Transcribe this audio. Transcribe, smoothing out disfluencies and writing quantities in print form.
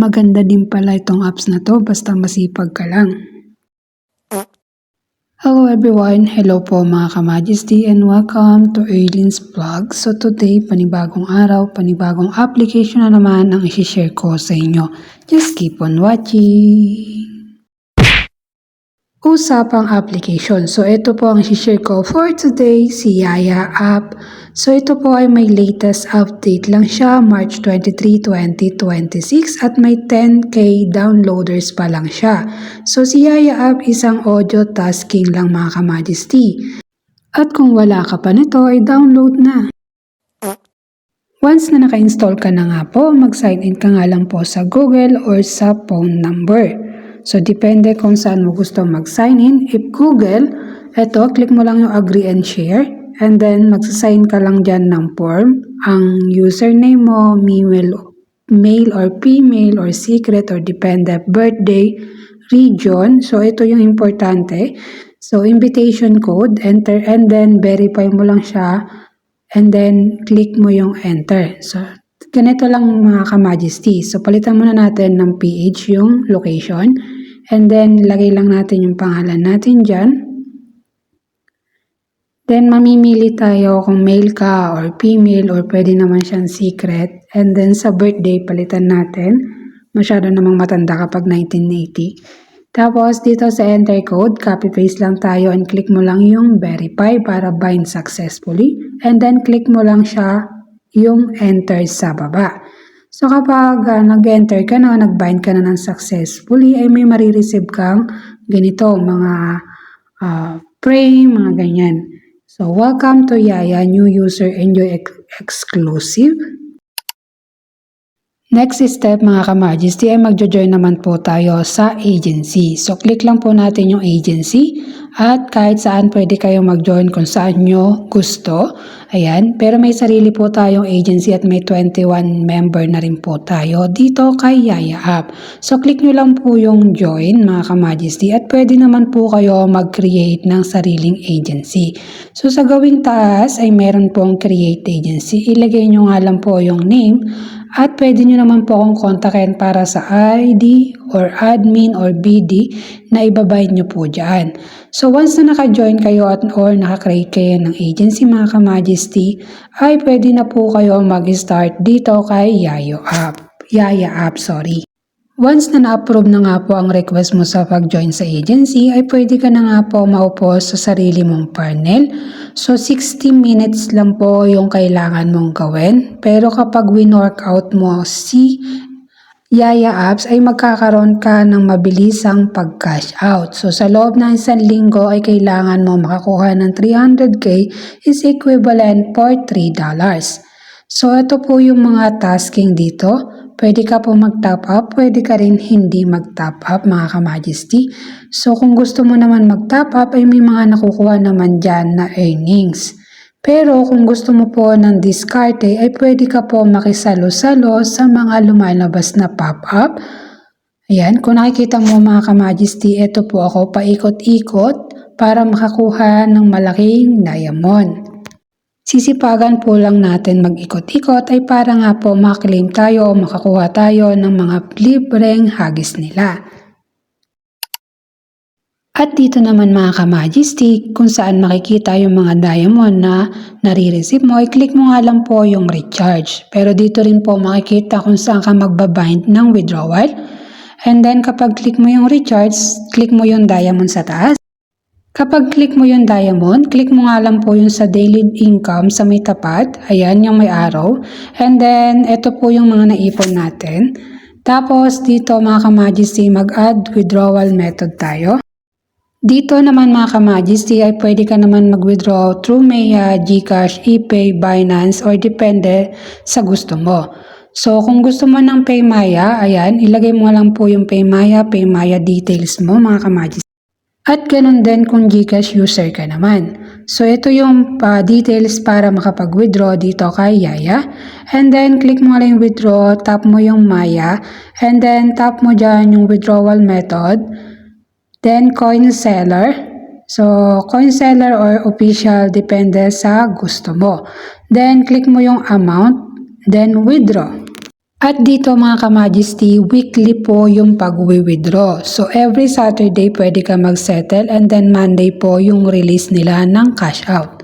Maganda din pala itong apps na to basta masipag ka lang. Hello everyone! Hello po mga ka-Majesty and welcome to Erlin's Vlog. So today, panibagong araw, panibagong application na naman ang isi-share ko sa inyo. Just keep on watching! Usapang application. So ito po ang isi-share ko for today, si Yaya app. So ito po ay may latest update lang siya, March 23, 2026 at may 10k downloaders pa lang siya. So si Yaya app isang audio tasking lang mga ka-Majesty. At kung wala ka pa nito ay download na. Once na naka-install ka na nga po, mag-sign in ka nga lang po sa Google or sa phone number. So, depende kung saan mo gusto mag-sign in. If Google, eto, click mo lang yung agree and share. And then, magsasign ka lang dyan ng form. Ang username mo, male or female or secret or depende, birthday, region. So, ito yung importante. So, invitation code, enter, and then verify mo lang siya. And then, click mo yung enter. So, ganito lang mga ka-Majesty. So, palitan muna natin ng PH yung location. And then, lagay lang natin yung pangalan natin dyan. Then, mamimili tayo kung male ka or female or pwede naman siyang secret. And then, sa birthday, palitan natin. Masyado namang matanda kapag 1980. Tapos, dito sa enter code, copy-paste lang tayo and click mo lang yung verify para bind successfully. And then, click mo lang siya yung enter sa baba. So kapag nag-enter ka na, nag-bind ka na ng successfully, ay may marireceive kang ganito, mga frame, mga ganyan. So welcome to Yaya, new user, enjoy exclusive. Next step mga ka-Majesty ay magjo-join naman po tayo sa agency. So click lang po natin yung agency at kahit saan pwede kayong mag-join kung saan nyo gusto. Ayan, pero may sarili po tayong agency at may 21 member na rin po tayo dito kay Yaya app. So click nyo lang po yung join mga ka-Majesty at pwede naman po kayo mag-create ng sariling agency. So sa gawing taas ay meron pong create agency. Ilagay nyo nga lang po yung name. At pwede nyo naman po akong kontakin para sa ID or admin or BD na ibabayad nyo po dyan. So once na naka-join kayo or naka-create kayo ng agency mga ka-Majesty, ay pwede na po kayo mag-start dito kay Yaya app. Once na na-approve na nga po ang request mo sa pag-join sa agency, ay pwede ka na nga po maupo sa sarili mong panel. So 60 minutes lang po yung kailangan mong gawin. Pero kapag win-workout mo si Yaya apps ay magkakaroon ka ng mabilisang pag-cash out. So sa loob ng isang linggo ay kailangan mo makakuha ng 300k is equivalent for $3. So ito po yung mga tasking dito. Pwede ka po mag-top up, pwede ka rin hindi mag-top up mga ka-Majesty. So kung gusto mo naman mag-top up ay may mga nakukuha naman dyan na earnings. Pero kung gusto mo po ng diskarte ay pwede ka po makisalo-salo sa mga lumalabas na pop-up. Ayan, kung nakikita mo mga ka-Majesty, ito po ako paikot-ikot para makakuha ng malaking diamond. Sisipagan po lang natin mag-ikot-ikot ay para nga po makaklaim tayo o makakuha tayo ng mga libreng hagis nila. At dito naman mga ka-Majesty, kung saan makikita yung mga diamond na nare-receive mo, i-click mo nga lang po yung recharge. Pero dito rin po makikita kung saan ka magbabind ng withdrawal. And then kapag click mo yung recharge, click mo yung diamond sa taas. Kapag click mo yung diamond, click mo nga lang po yung sa daily income sa may tapat. Ayan, yung may arrow. And then, ito po yung mga naipon natin. Tapos, dito mga ka-Majesty, mag-add withdrawal method tayo. Dito naman mga ka-Majesty ay pwede ka naman mag-withdraw through Maya, GCash, ePay, Binance, or depende sa gusto mo. So, kung gusto mo ng PayMaya, ayan, ilagay mo lang po yung PayMaya details mo mga ka-Majesty. At ganun din kung GCash user ka naman. So ito yung details para makapag-withdraw dito kay Yaya. And then click mo lang yung withdraw, tap mo yung Maya. And then tap mo dyan yung withdrawal method. Then coin seller. So coin seller or official depende sa gusto mo. Then click mo yung amount. Then withdraw. At dito mga ka-Majesty, weekly po yung pag-withdraw. So every Saturday pwede ka mag-settle and then Monday po yung release nila ng cash out.